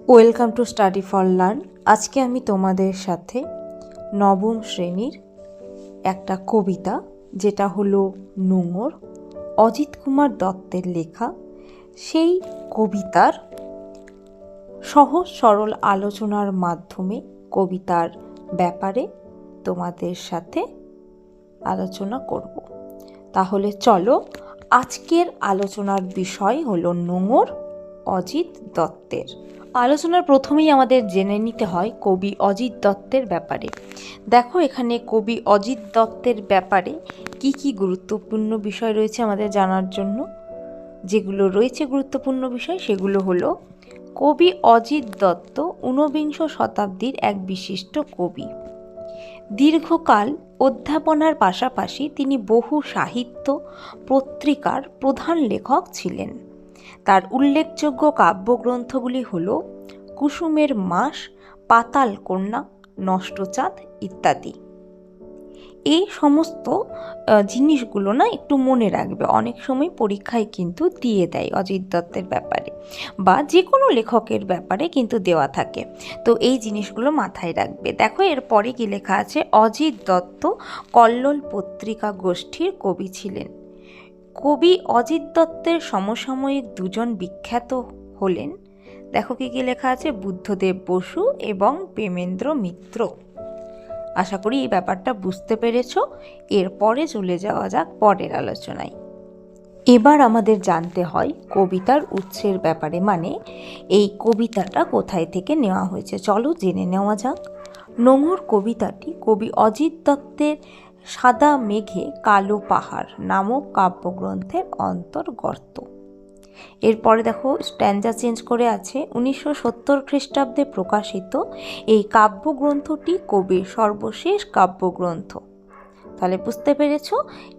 Welcome to study for learn. আজকে আমি তোমাদের সাথে নবম শ্রেণীর একটা কবিতা, যেটা হলো নোঙর, অজিত কুমার দত্তের লেখা, সেই কবিতার সহজ সরল আলোচনার মাধ্যমে কবিতার ব্যাপারে তোমাদের সাথে আলোচনা করব। তাহলে চলো, আজকের আলোচনার বিষয় হলো নোঙর, অজিত দত্তের। আলোচনার প্রথমেই আমাদের জেনে নিতে হয় কবি অজিত দত্তের ব্যাপারে। দেখো, এখানে কবি অজিত দত্তের ব্যাপারে কি কি গুরুত্বপূর্ণ বিষয় রয়েছে আমাদের জানার জন্য। যেগুলো রয়েছে গুরুত্বপূর্ণ বিষয় সেগুলো হলো, কবি অজিত দত্ত ঊনবিংশ শতাব্দীর এক বিশিষ্ট কবি। দীর্ঘকাল অধ্যাপনার পাশাপাশি তিনি বহু সাহিত্য পত্রিকার প্রধান লেখক ছিলেন। তার উল্লেখযোগ্য কাব্যগ্রন্থগুলি হল কুসুমের মাস, পাতাল কন্যা, নষ্টচাঁদ ইত্যাদি। এই সমস্ত জিনিসগুলো না একটু মনে রাখবে, অনেক সময় পরীক্ষায় কিন্তু দিয়ে দেয় অজিত দত্তের ব্যাপারে বা যে কোনো লেখকের ব্যাপারে কিন্তু দেওয়া থাকে, তো এই জিনিসগুলো মাথায় রাখবে। দেখো, এরপরে কি লেখা আছে, অজিত দত্ত কল্লোল পত্রিকা গোষ্ঠীর কবি ছিলেন। কবি অজিত দত্তের সমসাময়িক দুজন বিখ্যাত হলেন, দেখো কি কি লেখা আছে, বুদ্ধদেব বসু এবং প্রেমেন্দ্র মিত্র। আশা করি এই ব্যাপারটা বুঝতে পেরেছ। এরপরে চলে যাওয়া যাক পরের আলোচনায়। এবার আমাদের জানতে হয় কবিতার উৎসের ব্যাপারে, মানে এই কবিতাটা কোথায় থেকে নেওয়া হয়েছে। চলো জেনে নেওয়া যাক। নোঙর কবিতাটি কবি অজিত দত্তের সাদা মেঘে কালো পাহাড় নামক কাব্যগ্রন্থের অন্তর্গত। এরপরে দেখো, স্ট্যাঞ্জা চেঞ্জ করে আছে, 1970 খ্রিস্টাব্দে প্রকাশিত এই কাব্যগ্রন্থটি কবির সর্বশেষ কাব্যগ্রন্থ। তাহলে বুঝতে পেরেছ,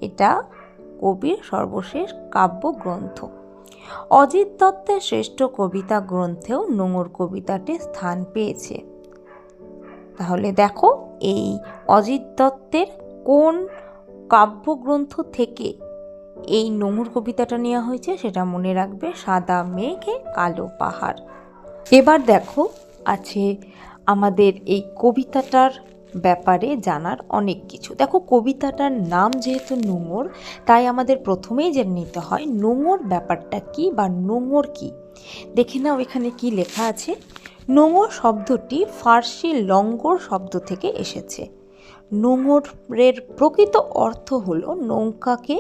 এটা কবির সর্বশেষ কাব্যগ্রন্থ। অজিত দত্তের শ্রেষ্ঠ কবিতা গ্রন্থেও নোঙর কবিতাটি স্থান পেয়েছে। তাহলে দেখো, এই অজিত দত্তের কোন কাব্যগ্রন্থ থেকে এই নোঙর কবিতাটা নেওয়া হয়েছে সেটা মনে রাখবে, সাদা মেঘে কালো পাহাড়। এবার দেখো, আছে আমাদের এই কবিতাটার ব্যাপারে জানার অনেক কিছু। দেখো, কবিতাটার নাম যেহেতু নোঙর, তাই আমাদের প্রথমেই জেনে নিতে হয় নোঙর ব্যাপারটা কি বা নোঙর কি। দেখে নাও এখানে কি লেখা আছে। নোঙর শব্দটি ফার্সি লঙ্গর শব্দ থেকে এসেছে। নোঙরের প্রকৃত অর্থ হলো নৌকাকে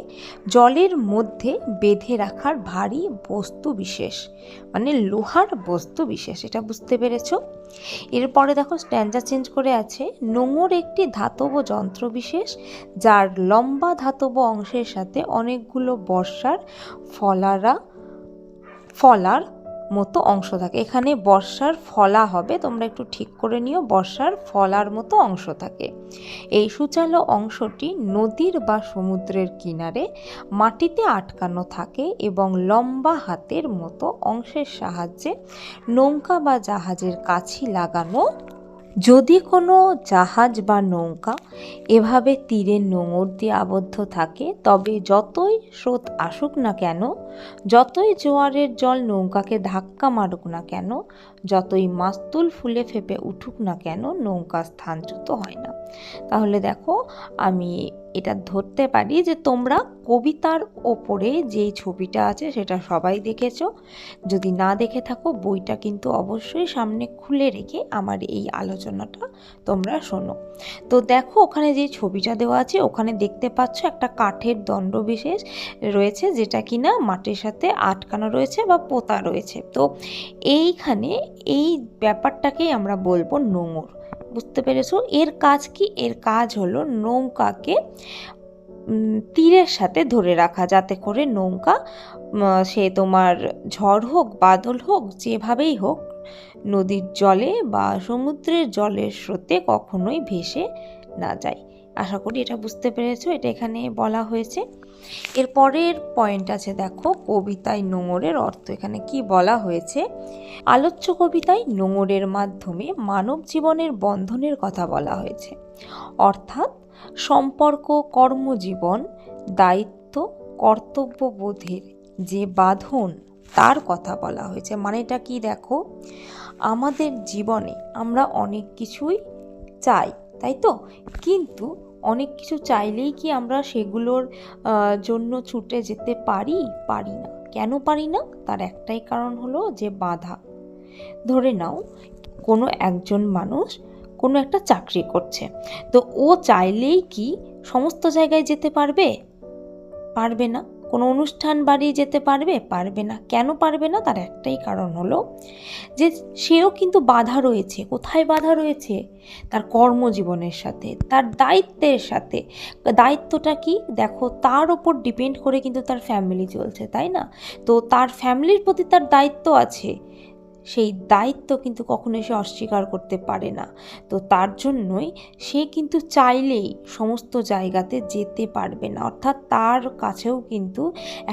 জলের মধ্যে বেঁধে রাখার ভারী বস্তু বিশেষ, মানে লোহার বস্তু বিশেষ। এটা বুঝতে পেরেছ। এরপরে দেখো, স্ট্যাঞ্জা চেঞ্জ করে আছে, নোঙর একটি ধাতব যন্ত্র বিশেষ যার লম্বা ধাতব অংশের সাথে অনেকগুলো বর্ষার ফলার মতো অংশ থাকে। এখানে বর্ষার ফলা হবে, তোমরা একটু ঠিক করে নিও, বর্ষার ফলার মতো অংশ থাকে। এই সূচালো অংশটি নদীর বা সমুদ্রের কিনারে মাটিতে আটকানো থাকে এবং লম্বা হাতের মতো অংশের সাহায্যে নৌকা বা জাহাজের কাছি লাগানো। যদি কোনো জাহাজ বা নৌকা এভাবে তীরের নোঙর দিয়ে আবদ্ধ থাকে, তবে যতই স্রোত আসুক না কেন, যতই জোয়ারের জল নৌকাকে ধাক্কা মারুক না কেন, যতই মাস্তুল ফুলে ফেপে উঠুক না কেন, নৌকা স্থানচ্যুত হয় না। তাহলে দেখো, আমি এটা ধরতে পারি যে তোমরা কবিতার ওপরে যেই ছবিটা আছে সেটা সবাই দেখেছো। যদি না দেখে থাকো, বইটা কিন্তু অবশ্যই সামনে খুলে রেখে আমার এই আলোচনাটা তোমরা শোনো। তো দেখো, ওখানে যে ছবিটা দেওয়া আছে, ওখানে দেখতে পাচ্ছ একটা কাঠের দণ্ড বিশেষ রয়েছে, যেটা কিনা মাটির সাথে আটকানো রয়েছে বা পোতা রয়েছে। তো এইখানে এই ব্যাপারটাকেই আমরা বলবো নোঙর। বুঝতে পেরেছো? এর কাজ কি? এর কাজ হলো নৌকাকে তীরের সাথে ধরে রাখা, যাতে করে নৌকা সে তোমার ঝড় হোক বাদল হোক যেভাবেই হোক, নদীর জলে বা সমুদ্রের জলের স্রোতে কখনোই ভেসে না যায়। আশা করি এটা বুঝতে পেরেছো, এটা এখানে বলা হয়েছে। এর পরের পয়েন্ট আছে, দেখো, কবিতায় নোঙরের অর্থ। এখানে কি বলা হয়েছে, আলোচ্য কবিতায় নোঙরের মাধ্যমে মানব জীবনের বন্ধনের কথা বলা হয়েছে, অর্থাৎ সম্পর্ক, কর্মজীবন, দায়িত্ব, কর্তব্যবোধের যে বাঁধন তার কথা বলা হয়েছে। মানেটা কি দেখো, আমাদের জীবনে আমরা অনেক কিছুই চাই, তাই তো? কিন্তু অনেক কিছু চাইলেই কি আমরা সেগুলোর জন্য ছুটে যেতে পারি? পারি না। কেন পারি না? তার একটাই কারণ হলো যে বাধা। ধরে নাও কোনো একজন মানুষ কোনো একটা চাকরি করছে, তো ও চাইলেই কি সমস্ত জায়গায় যেতে পারবে? পারবে না। কোনো অনুষ্ঠান বাড়ি যেতে পারবে? পারবে না। কেন পারবে না? তার একটাই কারণ হলো যে সেও কিন্তু বাধা রয়েছে। কোথায় বাধা রয়েছে? তার কর্মজীবনের সাথে, তার দায়িত্বের সাথে। দায়িত্বটা কি দেখো, তার ওপর ডিপেন্ড করে কিন্তু তার ফ্যামিলি চলছে, তাই না? তো তার ফ্যামিলির প্রতি তার দায়িত্ব আছে, সেই দায়িত্ব কিন্তু কখনোই সে অস্বীকার করতে পারে না। তো তার জন্যই সে কিন্তু চাইলেই সমস্ত জায়গাতে যেতে পারবে না, অর্থাৎ তার কাছেও কিন্তু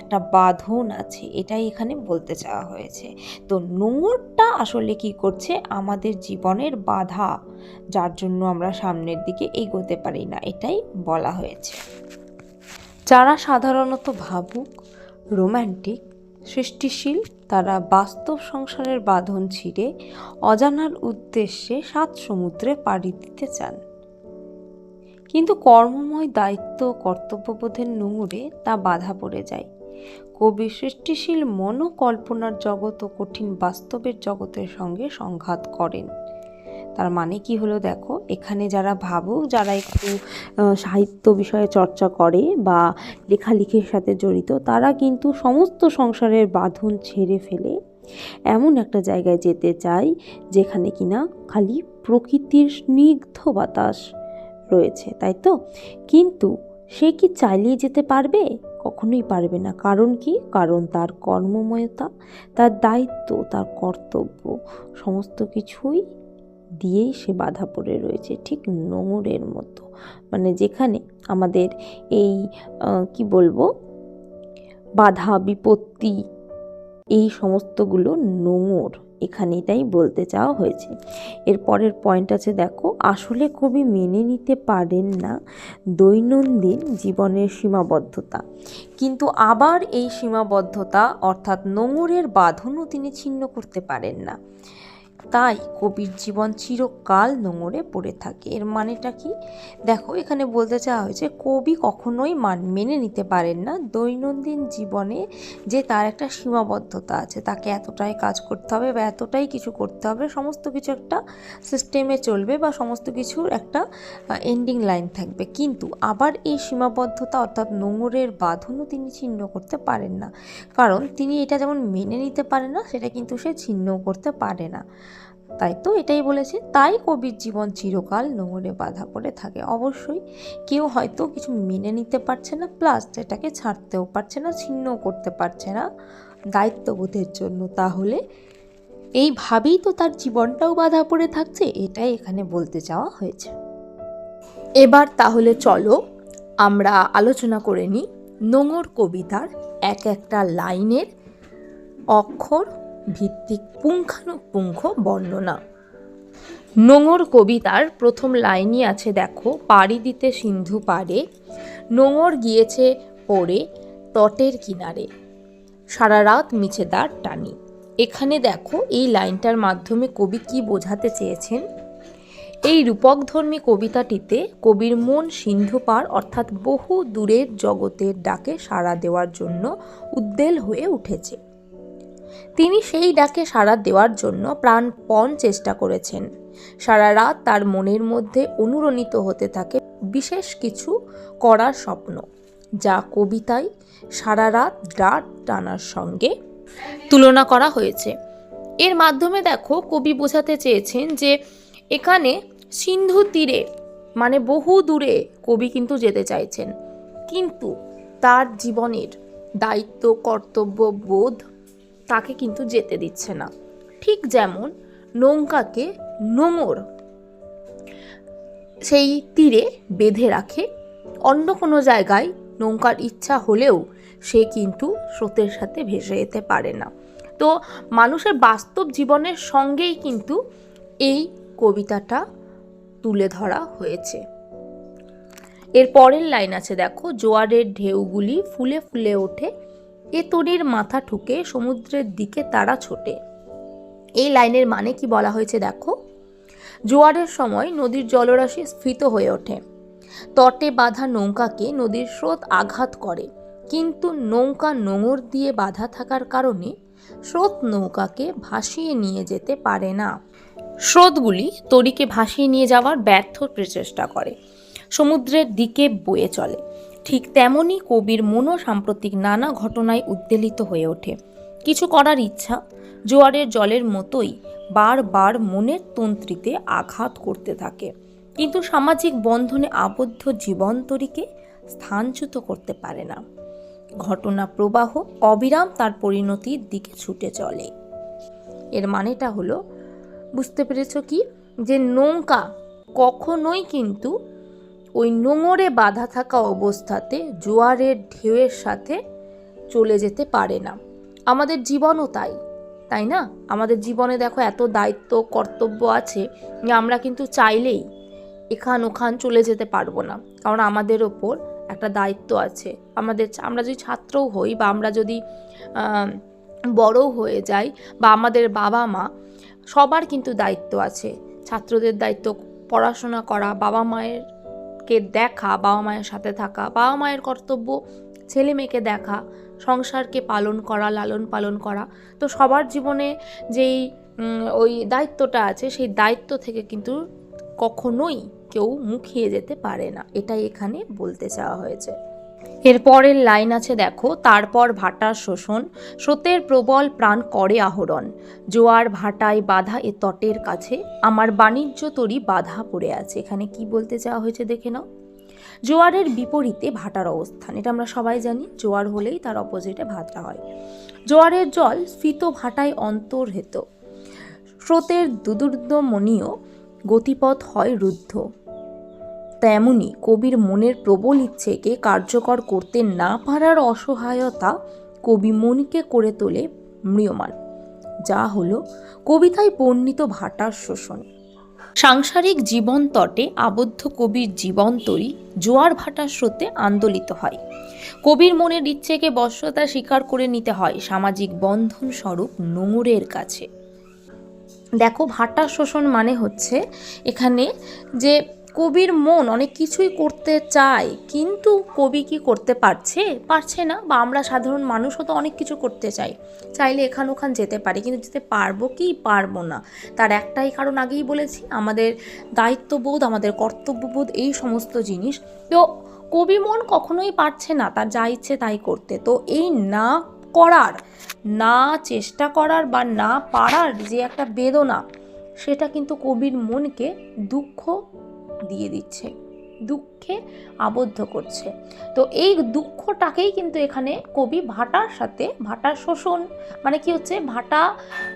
একটা বাঁধন আছে, এটাই এখানে বলতে চাওয়া হয়েছে। তো নোংরটা আসলে কি করছে? আমাদের জীবনের বাধা, যার জন্য আমরা সামনের দিকে এগোতে পারি না, এটাই বলা হয়েছে। যারা সাধারণত ভাবুক, রোম্যান্টিক, সৃষ্টিশীল, তারা বাস্তব সংসারের বাঁধন ছিঁড়ে অজানার উদ্দেশ্যে 7 সমুদ্রে পাড়ি দিতে চান। কিন্তু কর্মময় দায়িত্ব কর্তব্যবোধের নোঙরে তা বাধা পড়ে যায়। কবি সৃষ্টিশীল মনোকল্পনার জগৎ ও কঠিন বাস্তবের জগতের সঙ্গে সংঘাত করেন। তার মানে কি হলো দেখো, এখানে যারা ভাবুক, যারা একটু সাহিত্য বিষয়ে চর্চা করে বা লেখালেখির সাথে জড়িত, তারা কিন্তু সমস্ত সংসারের বাঁধন ছেড়ে ফেলে এমন একটা জায়গায় যেতে চায় যেখানে কিনা খালি প্রকৃতির স্নিগ্ধ বাতাস রয়েছে, তাই তো? কিন্তু সে কি চাইলেই যেতে পারবে? কখনোই পারবে না। কারণ কি? কারণ তার কর্মময়তা, তার দায়িত্ব, তার কর্তব্য সমস্ত কিছুই দিয়েই সে বাধা পড়ে রয়েছে, ঠিক নোঙরের মতো। মানে যেখানে আমাদের এই কি বলবো, বাধা বিপত্তি, এই সমস্তগুলো নোঙর, এখানে এটাই বলতে চাওয়া হয়েছে। এর পরের পয়েন্ট আছে দেখো, আসলে কবি মেনে নিতে পারেন না দৈনন্দিন জীবনের সীমাবদ্ধতা, কিন্তু আবার এই সীমাবদ্ধতা অর্থাৎ নোঙরের বাঁধনও তিনি ছিন্ন করতে পারেন না। তাই কবির জীবন চিরকাল নোঙরে পড়ে থাকে। এর মানেটা কি দেখো, এখানে বলতে চাওয়া হয়েছে কবি কখনোই মেনে নিতে পারেন না দৈনন্দিন জীবনে যে তার একটা সীমাবদ্ধতা আছে, তাকে এতটাই কাজ করতে হবে বা এতটাই কিছু করতে হবে, সমস্ত কিছু একটা সিস্টেমে চলবে বা সমস্ত কিছুর একটা এন্ডিং লাইন থাকবে। কিন্তু আবার এই সীমাবদ্ধতা অর্থাৎ নোঙরের বাঁধনও তিনি ছিন্ন করতে পারেন না, কারণ তিনি এটা যেমন মেনে নিতে পারে না, সেটা কিন্তু সে ছিন্নও করতে পারে না। তাই তো এটাই বলেছে, তাই কবির জীবন চিরকাল নোঙরে বাঁধা পড়ে থাকে। অবশ্যই কেউ হয়তো কিছু মেনে নিতে পারছে না, প্লাস সেটাকে ছাড়তেও পারছে না, ছিন্নও করতে পারছে না দায়িত্ববোধের জন্য, তাহলে এইভাবেই তো তার জীবনটাও বাঁধা পড়ে থাকছে, এটাই এখানে বলতে চাওয়া হয়েছে। এবার তাহলে চলো আমরা আলোচনা করে নিই নোঙর কবিতার এক একটা লাইনের অক্ষর ভিত্তিক পুঙ্খানুপুঙ্খ বর্ণনা। নোঙর কবিতার প্রথম লাইনই আছে দেখো, পাড়ি দিতে সিন্ধু পাড়ে, নোঙর গিয়েছে পড়ে তটের কিনারে, সারা রাত মিছেদার টানি। এখানে দেখো এই লাইনটার মাধ্যমে কবি কি বোঝাতে চেয়েছেন। এই রূপকধর্মী কবিতাটিতে কবির মন সিন্ধু পার অর্থাৎ বহু দূরের জগতের ডাকে সাড়া দেওয়ার জন্য উদ্বেল হয়ে উঠেছে। তিনি সেই ডাকে সাড়া দেওয়ার জন্য প্রাণপণ চেষ্টা করেছেন। সারা রাত তার মনের মধ্যে অনুরণিত হতে থাকে বিশেষ কিছু করার স্বপ্ন, যা কবিতায় সারা রাত ডাক টানার সঙ্গে তুলনা করা হয়েছে। এর মাধ্যমে দেখো কবি বোঝাতে চেয়েছেন যে এখানে সিন্ধু তীরে মানে বহু দূরে কবি কিন্তু যেতে চাইছেন, কিন্তু তার জীবনের দায়িত্ব কর্তব্য বোধ তাকে কিন্তু যেতে দিচ্ছে না। ঠিক যেমন নৌকাকে নোঙর সেই তীরে বেঁধে রাখে, অন্য কোনো জায়গায় নৌকার ইচ্ছা হলেও সে কিন্তু স্রোতের সাথে ভেসে যেতে পারে না। তো মানুষের বাস্তব জীবনের সঙ্গেই কিন্তু এই কবিতাটা তুলে ধরা হয়েছে। এর পরের লাইন আছে দেখো, জোয়ারের ঢেউগুলি ফুলে ফুলে ওঠে এ তরীর মাথা ঠুকে সমুদ্রের দিকে তারা ছোটে। এই লাইনের মানে কি বলা হয়েছে দেখো। জোয়ারের সময় নদীর জলরাশি স্ফীত হয়ে ওঠে, তটে বাঁধা নৌকাকে নদীর স্রোত আঘাত করে, কিন্তু নৌকা নোঙর দিয়ে বাঁধা থাকার কারণে স্রোত নৌকাকে ভাসিয়ে নিয়ে যেতে পারে না। স্রোতগুলি তরীকে ভাসিয়ে নিয়ে যাওয়ার ব্যর্থ প্রচেষ্টা করে, সমুদ্রের দিকে বয়ে চলে। ঠিক তেমনই কবির মনও সাম্প্রতিক নানা ঘটনায় উদ্বেলিত হয়ে ওঠে। কিছু করার ইচ্ছা জোয়ারের জলের মতোই বারবার মনের তন্ত্রীতে আঘাত করতে থাকে, কিন্তু সামাজিক বন্ধনে আবদ্ধ জীবনতরীকে স্থানচ্যুত করতে পারে না। ঘটনা প্রবাহ অবিরাম তার পরিণতির দিকে ছুটে চলে। এর মানেটা হলো, বুঝতে পেরেছ কি, যে নৌকা কখনোই কিন্তু ওই নোঙরে বাঁধা থাকা অবস্থাতে জোয়ারের ঢেউয়ের সাথে চলে যেতে পারে না। আমাদের জীবনও তাই, তাই না? আমাদের জীবনে দেখো এত দায়িত্ব কর্তব্য আছে যে আমরা কিন্তু চাইলেই এখান ওখান চলে যেতে পারবো না, কারণ আমাদের ওপর একটা দায়িত্ব আছে। আমরা যদি ছাত্রও হই বা আমরা যদি বড়ও হয়ে যাই, বা আমাদের বাবা মা, সবার কিন্তু দায়িত্ব আছে। ছাত্রদের দায়িত্ব পড়াশোনা করা, বাবা মায়েরকে দেখা, বাবা মায়ের সাথে থাকা, বাবা মায়ের কর্তব্য ছেলে মেয়েকে দেখা, সংসারকে পালন করা, লালন পালন করা। তো সবার জীবনে যেই ওই দায়িত্বটা আছে, সেই দায়িত্ব থেকে কিন্তু কখনোই কেউ মুখিয়ে যেতে পারে না, এটাই এখানে বলতে চাওয়া হয়েছে। এর পরের লাইন আছে দেখো, তারপর ভাটার শোষণ, স্রোতের প্রবল প্রাণ করে আহরণ, জোয়ার ভাটায় বাধা এ তটের কাছে, আমার বাণিজ্য তরী বাধা পড়ে আছে। এখানে কি বলতে চাওয়া হয়েছে দেখে নাও। জোয়ারের বিপরীতে ভাটার অবস্থান, এটা আমরা সবাই জানি, জোয়ার হলেই তার অপোজিটে ভাটা হয়। জোয়ারের জল স্ফীত ভাটায় অন্তর্হিত, স্রোতের দুদুর্দমনীয় গতিপথ হয় রুদ্ধ। তেমনি কবির মনের প্রবল ইচ্ছেকে কার্যকর করতে না পারার অসহায়তা কবি মনকে করে তোলে ম্রিয়মাণ, যা হলো কবিতায় বর্ণিত ভাটার শোষণ। সাংসারিক জীবন তটে আবদ্ধ কবির জীবনতরী জোয়ার ভাটার স্রোতে আন্দোলিত হয়। কবির মনের ইচ্ছেকে বশ্যতা স্বীকার করে নিতে হয় সামাজিক বন্ধন স্বরূপ নোঙরের কাছে। দেখো, ভাটার শোষণ মানে হচ্ছে এখানে যে কবির মন অনেক কিছুই করতে চায়, কিন্তু কবি কি করতে পারছে না। বা আমরা সাধারণ মানুষও তো অনেক কিছু করতে চাইলে এখান ওখান যেতে পারি, কিন্তু যেতে পারবো কি পারবো না, তার একটাই কারণ আগেই বলেছি, আমাদের দায়িত্ববোধ, আমাদের কর্তব্যবোধ, এই সমস্ত জিনিস। তো কবি মন কখনোই পারছে না তার যা ইচ্ছে তাই করতে। তো এই না করার, না চেষ্টা করার বা না পারার যে একটা বেদনা, সেটা কিন্তু কবির মনকে দুঃখ দিয়ে দিচ্ছে, দুঃখে আবদ্ধ করছে। তো এই দুঃখটাকেই কিন্তু এখানে কবি ভাটার সাথে, ভাটার শোষণ মানে কি হচ্ছে, ভাটা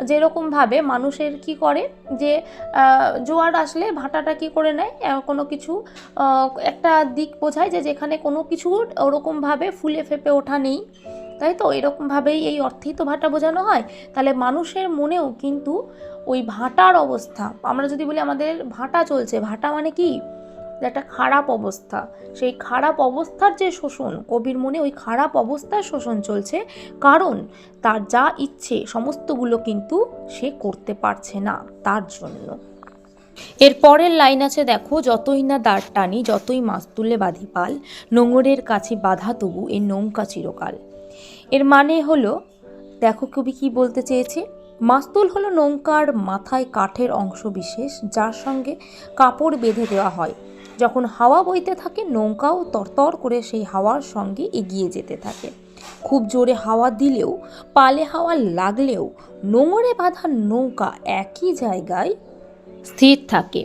যেরকমভাবে মানুষের কি করে, যে জোয়ার আসলে ভাটাটা কি করে নেয়, কোনো কিছু একটা দিক বোঝায় যে যেখানে কোনো কিছু ওরকমভাবে ফুলে ফেপে ওঠা নেই, তাই তো, এরকমভাবেই এই অর্থেই তো ভাটা বোঝানো হয়। তাহলে মানুষের মনেও কিন্তু ওই ভাটার অবস্থা, আমরা যদি বলি আমাদের ভাটা চলছে, ভাটা মানে কি, একটা খারাপ অবস্থা, সেই খারাপ অবস্থার যে শোষণ, কবির মনে ওই খারাপ অবস্থার শোষণ চলছে, কারণ তার যা ইচ্ছে সমস্তগুলো কিন্তু সে করতে পারছে না তার জন্য। এর পরের লাইন আছে দেখো, যতই না দাঁড় টানি, যতই মাছ তুলে বাঁধি পাল, নোঙরের কাছে বাধা তবু এই নৌকা চিরকাল। এর মানে হলো, দেখো কবি কি বলতে চেয়েছে, মাস্তুল হলো নৌকার মাথায় কাঠের অংশ বিশেষ, যার সঙ্গে কাপড় বেঁধে দেওয়া হয়। যখন হাওয়া বইতে থাকে নৌকাও তরতর করে সেই হাওয়ার সঙ্গে এগিয়ে যেতে থাকে। খুব জোরে হাওয়া দিলেও, পালে হাওয়া লাগলেও নোঙরে বাঁধা নৌকা একই জায়গায় স্থির থাকে।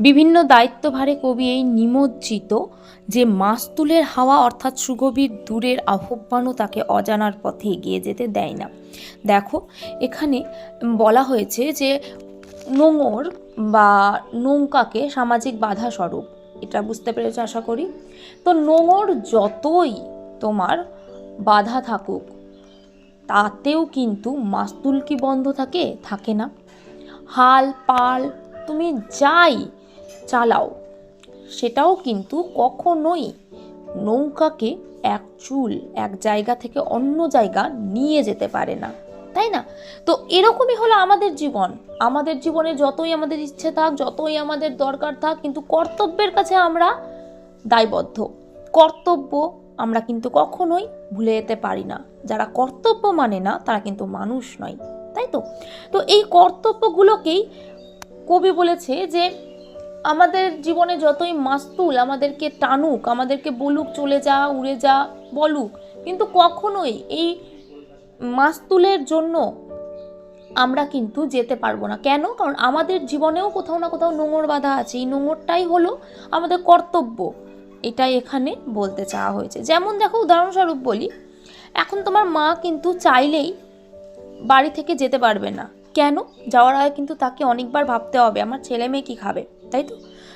বিভিন্ন দায়িত্বভারে কবি এই নিমজ্জিত যে মাস্তুলের হাওয়া অর্থাৎ সুগভীর দূরের আহ্বানও তাকে অজানার পথে এগিয়ে যেতে দেয় না। দেখো, এখানে বলা হয়েছে যে নোঙর বা নৌকাকে সামাজিক বাধা স্বরূপ, এটা বুঝতে পেরেছ আশা করি। তো নোঙর যতই তোমার বাধা থাকুক, তাতেও কিন্তু মাস্তুল কি বন্ধ থাকে না। হাল পাল তুমি যাই চালাও, সেটাও কিন্তু কখনোই নৌকাকে এক চুল এক জায়গা থেকে অন্য জায়গা নিয়ে যেতে পারে না, তাই না? তো এরকমই হলো আমাদের জীবন। আমাদের জীবনে যতই আমাদের ইচ্ছে থাক, যতই আমাদের দরকার থাক, কিন্তু কর্তব্যের কাছে আমরা দায়বদ্ধ। কর্তব্য আমরা কিন্তু কখনোই ভুলে যেতে পারি না। যারা কর্তব্য মানে না তারা কিন্তু মানুষ নয়, তাই তো? তো এই কর্তব্যগুলোকেই কবি বলেছে যে আমাদের জীবনে যতই মাস্তুল আমাদেরকে টানুক, আমাদেরকে বলুক চলে যা, উড়ে যা বলুক, কিন্তু কখনোই এই মাস্তুলের জন্য আমরা কিন্তু যেতে পারবো না। কেন? কারণ আমাদের জীবনেও কোথাও না কোথাও নোঙর বাঁধা আছে। এই নোঙরটাই হলো আমাদের কর্তব্য, এটাই এখানে বলতে চাওয়া হয়েছে। যেমন দেখো, উদাহরণস্বরূপ বলি, এখন তোমার মা কিন্তু চাইলেই বাড়ি থেকে যেতে পারবে না। কেন? যাওয়ার আগে কিন্তু তাকে অনেকবার ভাবতে হবে আমার ছেলে মেয়ে কী খাবে, তাই তো?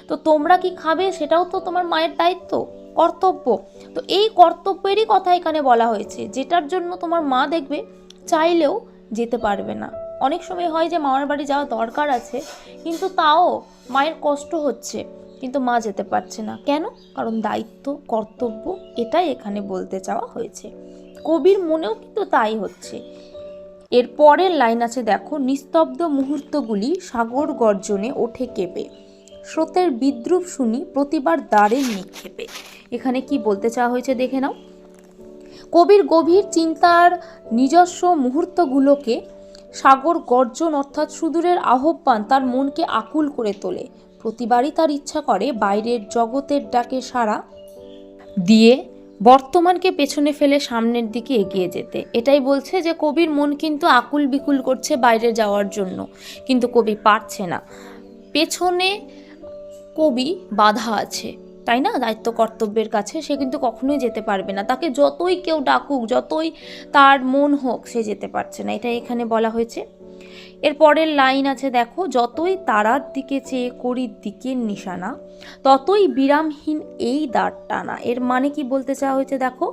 তো তোমরা কি খাবে সেটাও তো তোমার মায়ের দায়িত্ব, কর্তব্য। তো এই কর্তব্যেরই কথা এখানে বলা হয়েছে, যেটার জন্য তোমার মা দেখবে চাইলেও যেতে পারবে না। অনেক সময় হয় যে মামার বাড়ি যাওয়া দরকার আছে, কিন্তু তাও মায়ের কষ্ট হচ্ছে, কিন্তু মা যেতে পারছে না। কেন? কারণ দায়িত্ব, কর্তব্য, এটাই এখানে বলতে চাওয়া হয়েছে। কবির মনেও কিন্তু তাই হচ্ছে। এর পরের লাইন আছে দেখো, নিস্তব্ধ মুহূর্তগুলি সাগর গর্জনে ওঠে কেঁপে, স্রোতের বিদ্রুপ শুনি প্রতিবার দ্বারের নিক্ষেপে। এখানে কি বলতে চাওয়া হয়েছে দেখে নাও। কবির গভীর চিন্তার নিজস্ব মুহূর্তগুলোকে সাগর গর্জন অর্থাৎ সুদূরের আহ্বান তার মনকে আকুল করে তোলে। প্রতিবারই তার ইচ্ছা করে বাইরের জগতের ডাকে সাড়া দিয়ে বর্তমানকে পেছনে ফেলে সামনের দিকে এগিয়ে যেতে। এটাই বলছে যে কবির মন কিন্তু আকুল বিকুল করছে বাইরে যাওয়ার জন্য, কিন্তু কবি পারছে না। পেছনে কবি বাধা আছে, তাই না? দায়িত্ব কর্তব্যের কাছে সে কিন্তু কখনোই যেতে পারবে না। তাকে যতই কেউ ডাকুক, যতই তার মন হোক, সে যেতে পারছে না। এটা এখানে বলা হয়েছে। এর পরের লাইন আছে দেখো, যতই তারার দিকে চেয়ে করি দিকের নিশানা, ততই বিরামহীন এই দ্বার টানা। এর মানে কি বলতে চাওয়া হয়েছে দেখো,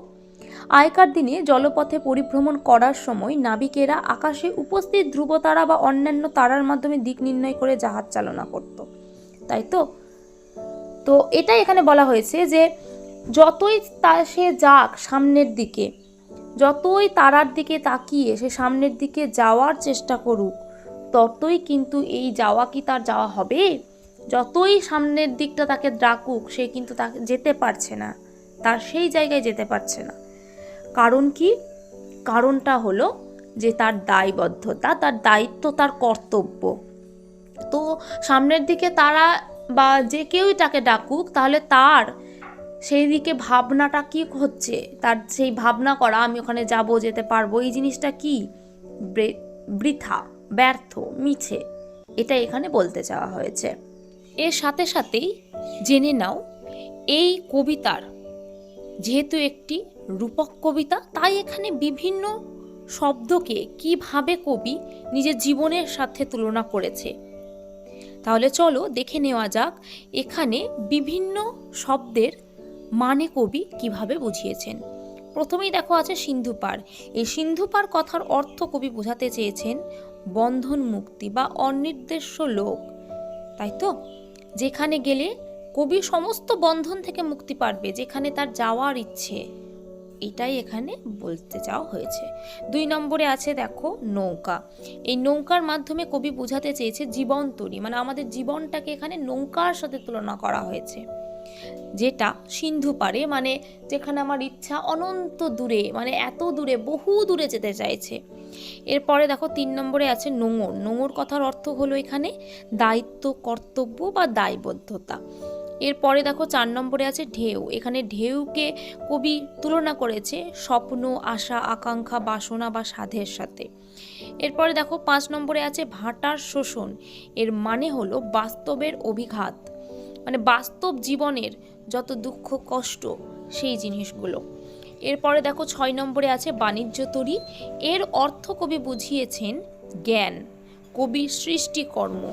আগেকার দিনে জলপথে পরিভ্রমণ করার সময় নাবিকেরা আকাশে উপস্থিত ধ্রুবতারা বা অন্যান্য তারার মাধ্যমে দিক নির্ণয় করে জাহাজ চালনা করত, তাই তো? তো এটাই এখানে বলা হয়েছে যে যতই সে যাক সামনের দিকে, যতই তারার দিকে তাকিয়ে সে সামনের দিকে যাওয়ার চেষ্টা করুক, ততই কিন্তু এই যাওয়া কি তার যাওয়া হবে? যতই সামনের দিকটা তাকে ডাকুক, সে কিন্তু তাকে যেতে পারছে না, তার সেই জায়গায় যেতে পারছে না। কারণ কি? কারণটা হলো যে তার দায়বদ্ধতা, তার দায়িত্ব, তার কর্তব্য। তো সামনের দিকে তারা বা যে কেউই তাকে ডাকুক, তাহলে তার সেই দিকে ভাবনাটা কি হচ্ছে, তার সেই ভাবনা করা আমি ওখানে যাব, যেতে পারবো, এই জিনিসটা কি বৃথা, ব্যর্থ, মিছে। এটা এখানে বলতে চাওয়া হয়েছে। এর সাথে সাথেই জেনে নাও, এই কবিতার যেহেতু একটি রূপক কবিতা, তাই এখানে বিভিন্ন শব্দকে কিভাবে কবি নিজের জীবনের সাথে তুলনা করেছে। তাহলে চলো দেখে নেওয়া যাক এখানে বিভিন্ন শব্দের মানে কবি কিভাবে বুঝিয়েছেন। প্রথমেই দেখো আছে সিন্ধু পার। এই সিন্ধু পার কথার অর্থ কবি বোঝাতে চেয়েছেন বন্ধন মুক্তি বা অনির্দেশ্য লোক, তাই তো? যেখানে গেলে কবি সমস্ত বন্ধন থেকে মুক্তি পাবে, যেখানে তার যাওয়ার ইচ্ছে, এটাই এখানে বলতে চাওয়া হয়েছে। 2 নম্বরে আছে দেখো নৌকা। এই নৌকার মাধ্যমে কবি বোঝাতে চেয়েছে জীবন তরী, মানে আমাদের জীবনটাকে এখানে নৌকার সাথে তুলনা করা হয়েছে, যেটা সিন্ধু পারে, মানে যেখানে আমার ইচ্ছা অনন্ত দূরে, মানে এত দূরে, বহু দূরে যেতে চাইছে। এরপরে দেখো 3 নম্বরে আছে নোঙর। নোঙর কথার অর্থ হলো এখানে দায়িত্ব, কর্তব্য বা দায়বদ্ধতা। এরপরে দেখো 4 নম্বরে আছে ঢেউ। এখানে ঢেউকে কবি তুলনা করেছে স্বপ্ন, আশা, আকাঙ্ক্ষা, বাসনা বা সাধের সাথে। এরপরে দেখো 5 নম্বরে আছে ভাটার শোষণ। এর মানে হলো বাস্তবের অভিঘাত, মানে বাস্তব জীবনের যত দুঃখ কষ্ট সেই জিনিসগুলো। এরপরে দেখো 6 নম্বরে আছে বাণিজ্য তরী। এর অর্থ কবি বুঝিয়েছেন জ্ঞান, কবির সৃষ্টিকর্ম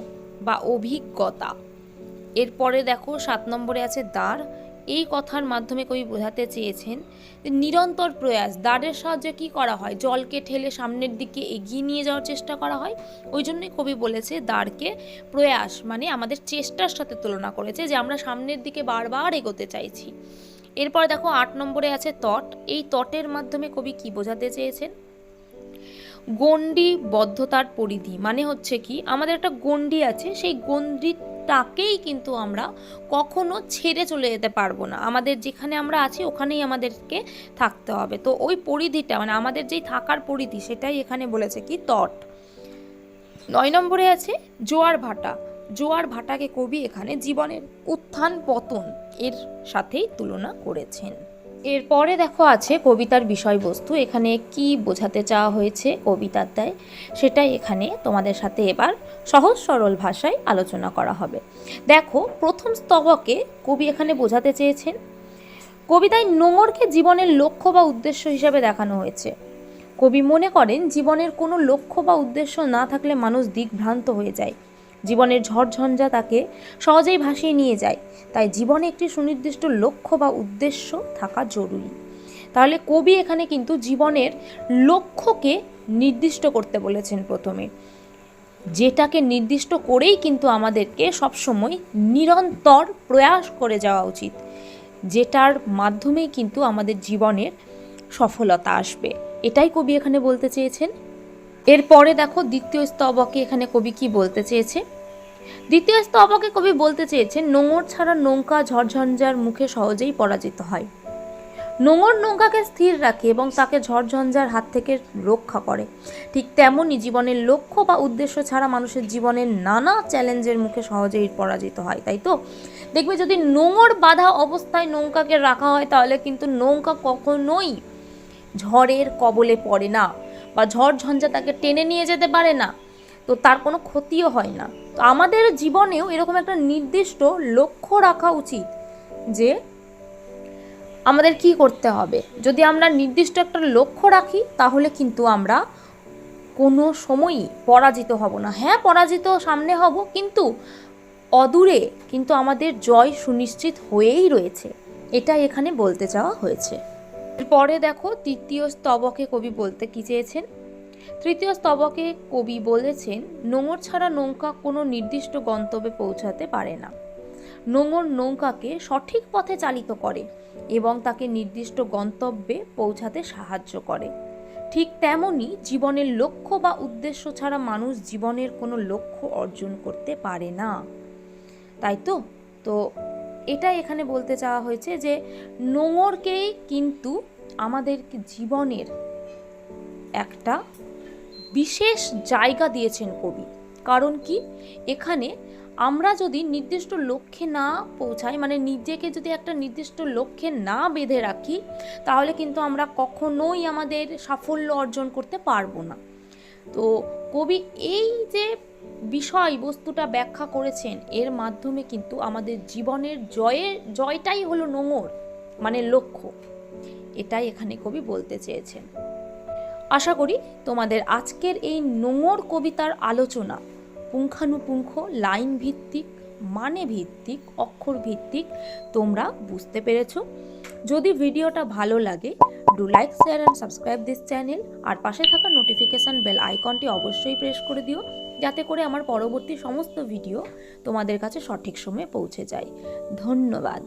বা অভিজ্ঞতা। এরপরে দেখো 7 নম্বরে আছে দ্বার। এই কথার মাধ্যমে কবি বোঝাতে চেয়েছেন নিরন্তর প্রয়াস। দ্বারের সাহায্যে কি করা হয়? জলকে ঠেলে সামনের দিকে এগিয়ে নিয়ে যাওয়ার চেষ্টা করা হয়। ওই জন্যই কবি বলেছে দ্বারকে প্রয়াস, মানে আমাদের চেষ্টার সাথে তুলনা করেছে, যে আমরা সামনের দিকে বারবার এগোতে চাইছি। এরপর দেখো 8 নম্বরে আছে তট। এই তটের মাধ্যমে কবি কি বোঝাতে চেয়েছেন? গণ্ডিবদ্ধতার পরিধি, মানে হচ্ছে কি আমাদের একটা গণ্ডি আছে, সেই গণ্ডিটাকেই কিন্তু আমরা কখনো ছেড়ে চলে যেতে পারবো না, আমাদের যেখানে আমরা আছি ওখানেই আমাদেরকে থাকতে হবে। তো ওই পরিধিটা মানে আমাদের যেই থাকার পরিধি সেটাই এখানে বলেছে কি তট। 9 নম্বরে আছে জোয়ার ভাটা। জোয়ার ভাটাকে কবি এখানে জীবনের উত্থান পতন এর সাথেই তুলনা করেছেন। এরপরে দেখো আছে কবিতার বিষয়বস্তু, এখানে কি বোঝাতে চাওয়া হয়েছে কবিতার দায় সেটাই এখানে তোমাদের সাথে এবার সহজ সরল ভাষায় আলোচনা করা হবে। দেখো প্রথম স্তবকে কবি এখানে বোঝাতে চেয়েছেন, কবিতায় নোঙরকে জীবনের লক্ষ্য বা উদ্দেশ্য হিসাবে দেখানো হয়েছে। কবি মনে করেন জীবনের কোনো লক্ষ্য বা উদ্দেশ্য না থাকলে মানুষ দিকভ্রান্ত হয়ে যায়, জীবনের ঝড়ঝঞ্ঝা তাকে সহজেই ভাসিয়ে নিয়ে যায়। তাই জীবনে একটি সুনির্দিষ্ট লক্ষ্য বা উদ্দেশ্য থাকা জরুরি। তাহলে কবি এখানে কিন্তু জীবনের লক্ষ্যকে নির্দিষ্ট করতে বলেছেন প্রথমে, যেটাকে নির্দিষ্ট করেই কিন্তু আমাদেরকে সবসময় নিরন্তর প্রয়াস করে যাওয়া উচিত, যেটার মাধ্যমেই কিন্তু আমাদের জীবনের সফলতা আসবে, এটাই কবি এখানে বলতে চেয়েছেন। এরপরে দেখো দ্বিতীয় স্তবকে এখানে কবি কি বলতে চেয়েছে। দ্বিতীয় স্তবকে কবি বলতে চেয়েছেন নোঙর ছাড়া নৌকা ঝড়ঝঞ্ঝার মুখে সহজেই পরাজিত হয়। নোঙর নৌকাকে স্থির রাখে এবং তাকে ঝড়ঝঞ্ঝার হাত থেকে রক্ষা করে। ঠিক তেমনই জীবনের লক্ষ্য বা উদ্দেশ্য ছাড়া মানুষের জীবনের নানা চ্যালেঞ্জের মুখে সহজেই পরাজিত হয়, তাই তো? দেখবে যদি নোঙর বাঁধা অবস্থায় নৌকাকে রাখা হয় তাহলে কিন্তু নৌকা কখনোই ঝড়ের কবলে পড়ে না বা ঝড় ঝঞ্ঝা তাকে টেনে নিয়ে যেতে পারে না, তো তার কোনো ক্ষতিও হয় না। তো আমাদের জীবনেও এরকম একটা নির্দিষ্ট লক্ষ্য রাখা উচিত যে আমাদের কি করতে হবে। যদি আমরা নির্দিষ্ট একটা লক্ষ্য রাখি তাহলে কিন্তু আমরা কোনো সময়ই পরাজিত হব না। হ্যাঁ, পরাজিত সামনে হব, কিন্তু অদূরে কিন্তু আমাদের জয় সুনিশ্চিত হয়েই রয়েছে, এটাই এখানে বলতে চাওয়া হয়েছে। এরপরে দেখো তৃতীয় স্তবকে কবি বলতে কি চেয়েছেন। তৃতীয় স্তবকে কবি বলেছেন নোঙর ছাড়া নৌকা কোনো নির্দিষ্ট গন্তব্যে পৌঁছাতে পারে না। নোঙর নৌকাকে সঠিক পথে চালিত করে এবং তাকে নির্দিষ্ট গন্তব্যে পৌঁছাতে সাহায্য করে। ঠিক তেমনি জীবনের লক্ষ্য বা উদ্দেশ্য ছাড়া মানুষ জীবনের কোনো লক্ষ্য অর্জন করতে পারে না, তাই তো? তো এটাই এখানে বলতে চাওয়া হয়েছে যে নোঙরকেই কিন্তু আমাদের জীবনের একটা বিশেষ জায়গা দিয়েছেন কবি। কারণ কি, এখানে আমরা যদি নির্দিষ্ট লক্ষ্যে না পৌঁছাই, মানে নিজেকে যদি একটা নির্দিষ্ট লক্ষ্যে না বেঁধে রাখি, তাহলে কিন্তু আমরা কখনোই আমাদের সাফল্য অর্জন করতে পারবো না। তো কবি এই যে বিষয়বস্তুটা ব্যাখ্যা করেছেন, এর মাধ্যমে কিন্তু আমাদের জীবনের জয়টাই হলো নোঙর, মানে লক্ষ্য, এটাই এখানে কবি বলতে চেয়েছেন। আশা করি তোমাদের আজকের এই নোঙর কবিতার আলোচনা পুঙ্খানুপুঙ্খ, লাইন ভিত্তিক, মানে ভিত্তিক, অক্ষর ভিত্তিক তোমরা বুঝতে পেরেছ। যদি ভিডিওটা ভালো লাগে do like, share and subscribe this channel, আর পাশে থাকা নোটিফিকেশান বেল আইকনটি অবশ্যই প্রেস করে দিও, যাতে করে আমার পরবর্তী সমস্ত ভিডিও তোমাদের কাছে সঠিক সময়ে পৌঁছে যায়। ধন্যবাদ।